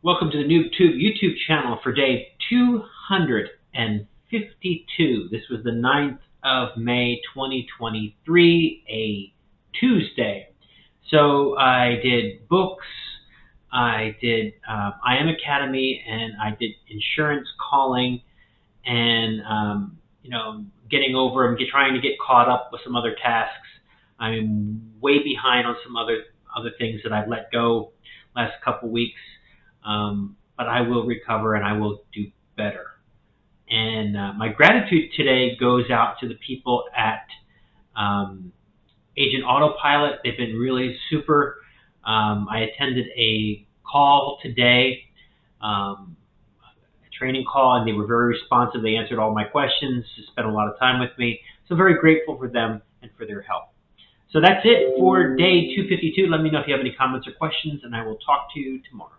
Welcome to the YouTube channel for day 252. This was the 9th of May 2023, a Tuesday. So I did books, I did I Am Academy, and I did insurance calling, and getting over. I'm trying to get caught up with some other tasks. I'm way behind on some other things that I've let go last couple weeks. But I will recover and I will do better. And my gratitude today goes out to the people at Agent Autopilot. They've been really super. I attended a call today, a training call, and they were very responsive. They answered all my questions, spent a lot of time with me. So very grateful for them and for their help. So that's it for day 252. Let me know if you have any comments or questions, and I will talk to you tomorrow.